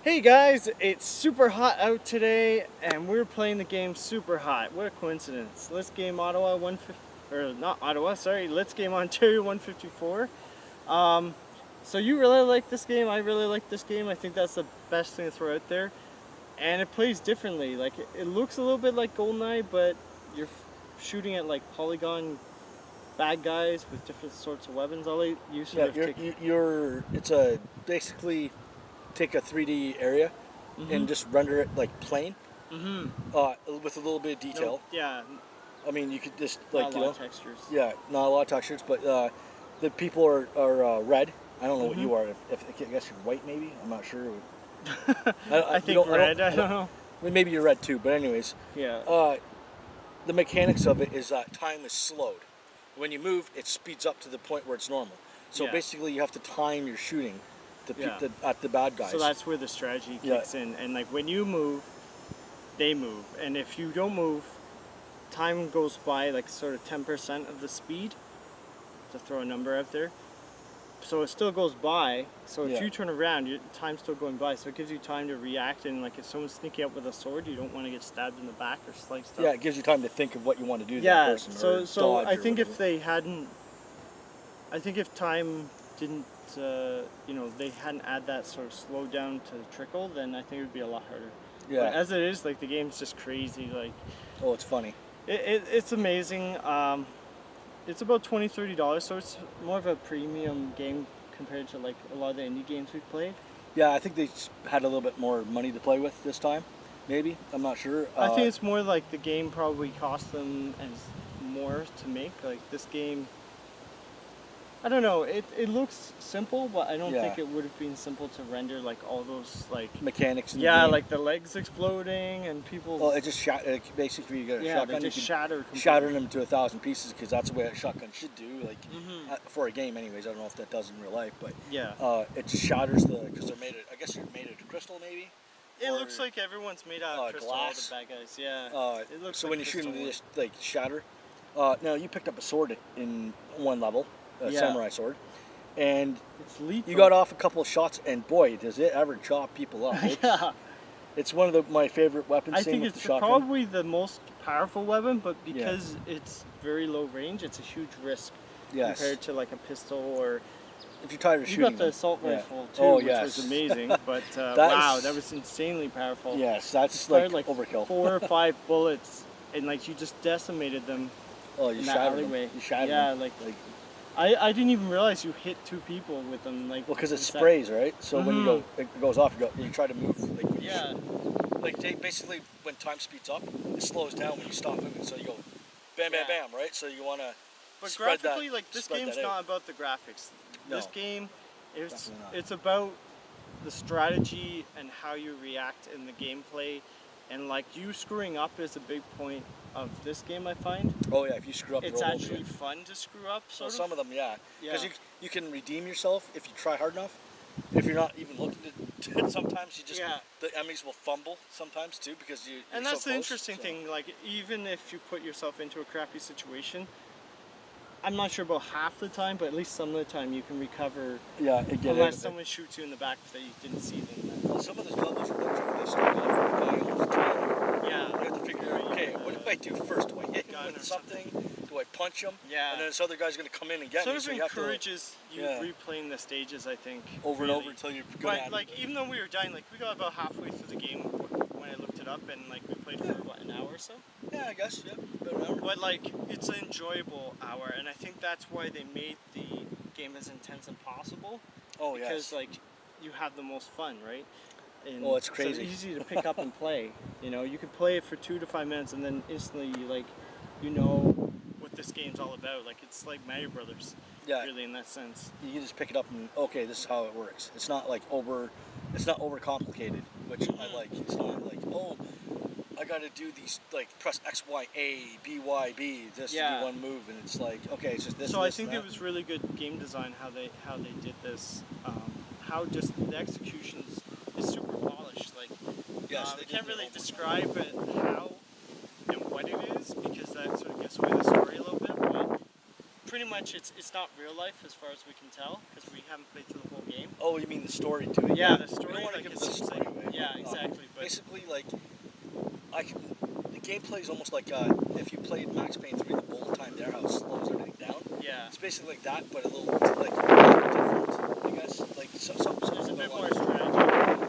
Hey guys, it's super hot out today, and we're playing the game Superhot. What a coincidence! Let's game Ottawa 150, or not Ottawa, sorry. Let's game Ontario 154. So you really like this game? I really like this game. I think that's the best thing to throw out there, and it plays differently. Like it looks a little bit like GoldenEye, but you're shooting at like polygon bad guys with different sorts of weapons. All they use. It's a basically take a 3D area and just render it like plain, with a little bit of detail. No, yeah. I mean, you could just Not a lot of textures. Yeah, not a lot of textures, but the people are red. I don't know what you are. If I guess you're white, maybe. I'm not sure. I think red. I don't know. Maybe you're red too, but anyways. Yeah. The mechanics of it is that time is slowed. When you move, it speeds up to the point where it's normal. So basically, you have to time your shooting at the bad guys. So that's where the strategy kicks in. And like when you move, they move. And if you don't move, time goes by like sort of 10% of the speed, to throw a number out there. So it still goes by. So if you turn around, your time's still going by. So it gives you time to react. And like if someone's sneaking up with a sword, you don't want to get stabbed in the back or sliced up. Yeah, it gives you time to think of what you want to do to that person. So I think if they hadn't, I think if time didn't, they hadn't add that sort of slow down to the trickle, then I think it would be a lot harder. Yeah. But as it is, like the game's just crazy. Like, oh, it's funny. It's amazing. It's about $20-$30, so it's more of a premium game compared to like a lot of the indie games we've played. Yeah, I think they had a little bit more money to play with this time. Maybe, I'm not sure. I think it's more like the game probably cost them more to make. Like this game, I don't know. It looks simple, but I don't think it would have been simple to render like all those like mechanics. In the game. like the legs exploding and people. Well, it just basically you get a shotgun. They just shatter them to 1,000 pieces because that's the way a shotgun should do. Like for a game, anyways. I don't know if that does in real life, but it just shatters because they're made. I guess they're made of crystal, maybe. It looks like everyone's made out of crystal. Glass. All the bad guys, yeah. It looks so like when you shoot them, they just like shatter. Now you picked up a sword in one level. A samurai sword, and it's lethal. You got off a couple of shots, and boy, does it ever chop people up! It's one of my favorite weapons. I think it's probably the most powerful weapon, but because it's very low range, it's a huge risk compared to like a pistol or. If you're tired of shooting, you got the assault rifle too, which was amazing. But wow, that was insanely powerful. Yes, that's like overkill. 4 or 5 bullets, and like you just decimated them. Oh, you shattered them. You shattered them. Like I didn't even realize you hit 2 people with them. Like, well, because it sprays, right? So when it goes off. You try to move. Like basically, when time speeds up, it slows down when you stop moving. So you go, bam, bam, bam, right? So you want to. But graphically, like this game's not about the graphics. No. This game, it's about the strategy and how you react in the gameplay, and like you screwing up is a big point of this game, I find. Oh yeah, if you screw up, it's actually fun to screw up. Some of them, because you can redeem yourself if you try hard enough. If you're not even looking to it, sometimes you just the enemies will fumble sometimes too because you. And that's the interesting thing. Like even if you put yourself into a crappy situation, I'm not sure about half the time, but at least some of the time you can recover. Yeah, unless someone shoots you in the back that you didn't see them. Well, some of those levels are like they start off with going all the time. Yeah. You have to figure out, okay, what do I do first? Do I hit him with something? Do I punch him? Yeah. And then this other guy's going to come in and get me. So it encourages you replaying the stages, I think. Over and over until you're good at it. Like even though we were dying, like we got about halfway through the game when I looked it up, and like we played for what, an hour or so. Yeah, I guess. Yeah, about an hour. But like it's an enjoyable hour, and I think that's why they made the game as intense as possible. Oh yeah. Because like you have the most fun, right? And it's crazy. So it's easy to pick up and play. You know, you could play it for 2 to 5 minutes, and then instantly you know what this game's all about. Like it's like Mario Brothers. Yeah. Really, in that sense. You can just pick it up and okay, this is how it works. It's not like it's not over complicated, which I like. It's not like I got to do these like press X Y A B Y B just to do one move, and it's like okay, it's just this. So I think it was really good game design how they did this. How just the executions is super polished. Like I can't really describe it how and what it is because that sort of gives away the story a little bit. But pretty much it's not real life as far as we can tell because we haven't played through the whole game. Oh, you mean the story to it? Yeah, the story. We don't want to like, give the story away. Yeah, exactly. But Basically, like, the gameplay is almost like if you played Max Payne 3, the bullet time there, how it slows everything down. yeah, It's basically like that, but a little different. I guess like there's a bit more strategy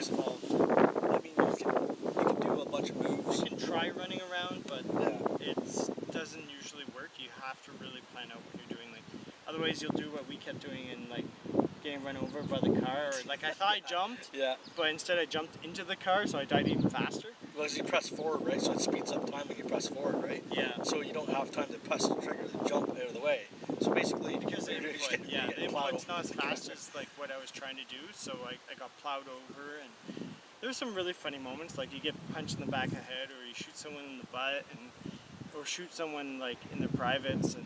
involved. I mean, you can do a bunch of moves. You can try running around, but Yeah. it doesn't usually work. You have to really plan out what you're doing. Like, otherwise you'll do what we kept doing and like getting run over by the car. Or like I thought I jumped, Yeah. but instead I jumped into the car, so I died even faster. Well, as you press forward, right? So it speeds up time when you press forward, right? Yeah. So you don't have time to press the trigger to jump out of the way. So basically, Because the you're just input, getting- the getting plowed input's over. not as fast as like what I was trying to do, so I got plowed over, and there's some really funny moments, like you get punched in the back of the head, or you shoot someone in the butt, or shoot someone like in their privates, and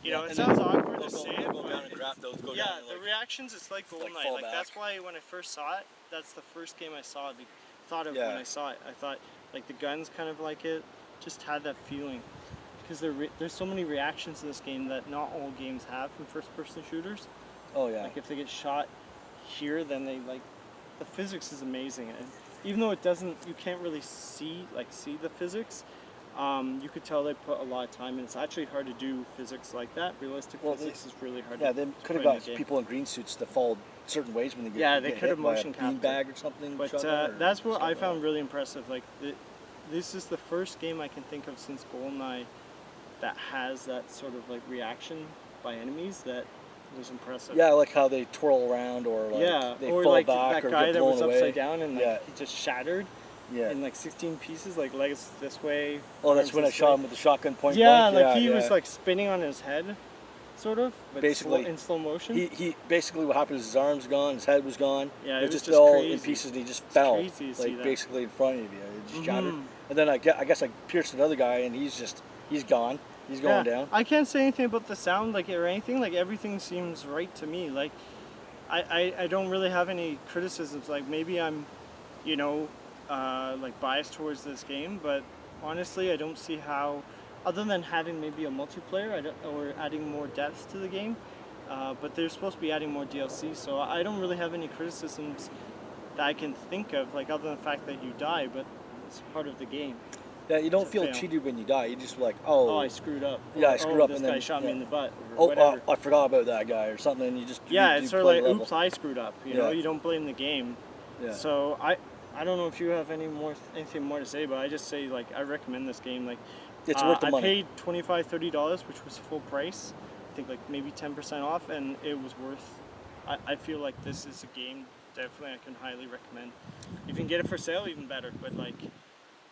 you know, it and sounds then awkward they'll to go- say they'll it, go but down and grab those, go yeah, down and, the like, reactions, it's like Goldeneye. fall Like back. that's why when I first saw it, that's the first game I saw it. Thought of Yeah. when I saw it. I thought like the guns kind of like it, just had that feeling. Because there's so many reactions in this game that not all games have in first-person shooters. Oh yeah. Like if they get shot here, then they like the physics is amazing, and even though it doesn't, you can't really see the physics. You could tell they put a lot of time, and it's actually hard to do physics like that. Realistic physics is really hard. Yeah, to they to could have play in got the game. people in green suits that fall certain ways when they get Yeah, they get could have hit by motion a capped beanbag or something. But shotgun or that's what stuff I like found that. really impressive. Like this is the first game I can think of since GoldenEye that has that sort of like reaction by enemies that was impressive. Yeah, I like how they twirl around or like Yeah, they or fall like back that or guy get that blown was away. upside down and like Yeah. he just shattered Yeah. in like 16 pieces, like legs this way. Oh, that's arms when I this shot way. him with the shotgun point Yeah, blank. like he yeah. was like spinning on his head, sort of, but Basically, in slow motion. He basically what happened is his arms gone, his head was gone. Yeah, it it was was just all crazy. in pieces, and he just fell, crazy to see like that. basically in front of you. It just shattered. Mhm. And then I guess I pierced another guy, and he's gone. He's going down. I can't say anything about the sound, like or anything. Like everything seems right to me. Like I don't really have any criticisms. Like maybe I'm, you know, like biased towards this game, but honestly, I don't see how, other than having maybe a multiplayer, or adding more depth to the game. But they're supposed to be adding more DLC, so I don't really have any criticisms that I can think of, like other than the fact that you die, but it's part of the game. Yeah, you don't to feel fail. cheated when you die. You just like, oh, I screwed up. Yeah, Or, I screwed up, This and guy then- shot me yeah. in the butt. Or oh, whatever. I forgot about that guy or something. And you just Yeah, you it's sort of play like, level. oops, I screwed up. You know, Yeah. you don't blame the game. Yeah. So I don't know if you have anything more to say, but I just say like I recommend this game. Like It's worth the I money. paid $25-$30, which was full price. I think like maybe 10% off, and it was worth. I feel like this is a game definitely I can highly recommend. If you can get it for sale, even better. But like,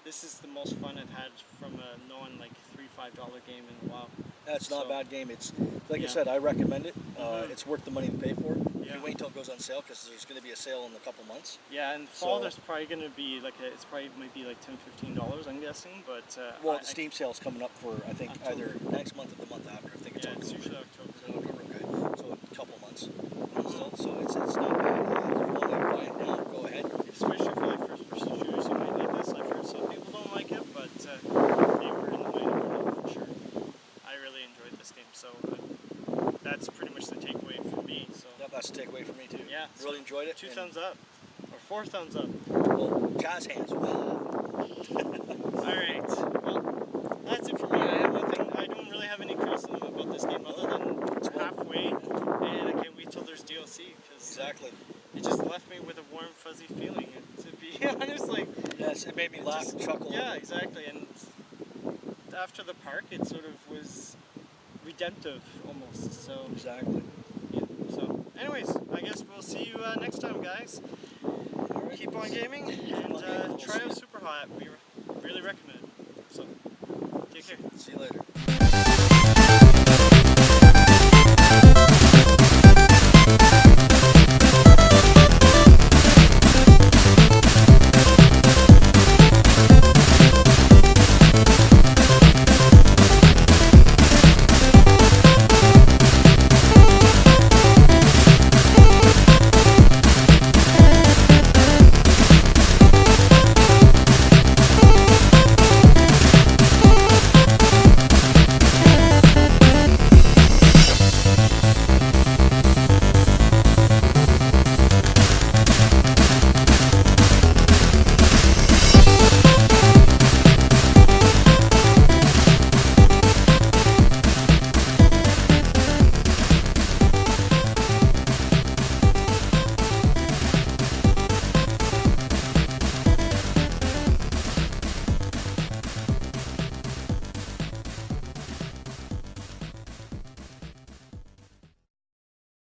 this is the most fun I've had from a non like $3-5 game in a while. That's not a So- bad game. It's like Yeah. I said, I recommend it. Mhm. It's worth the money to pay for it. Yeah. You wait until it goes on sale because there's going to be a sale in a couple months. Yeah, and fall So- there's probably going to be like it's probably might be like $10-15, I'm guessing. But Well, the Steam sale's coming up for I think October. either next month or the month after. I think it's yeah, it's October. usually October. So October, okay. So a couple months. Still, so it's not bad. If you want to buy it now, go ahead. Especially for like first-person shooters, you might need this. I've heard some people don't like it, but they were in the minority for sure. I really enjoyed this game, so that's pretty much the takeaway for me. So Yep, that's a takeaway for me too. yeah, Really enjoyed it. 2 and- thumbs up, or 4 thumbs up. Well, jazz hands. All right, well, that's it for me. I have nothing. I don't really have any criticism about this game other than it's halfway, and I can't wait till there's DLC because Exactly. it just left me with a warm, fuzzy feeling. And to be honest, like. Yes, it made me laugh and chuckle. Yeah, exactly. And after the park, it sort of was redemptive almost. So Exactly. yeah. So, anyways, I guess we'll see you next time, guys. Keep on gaming and try out Superhot. We really recommend it. So, take care. See you later.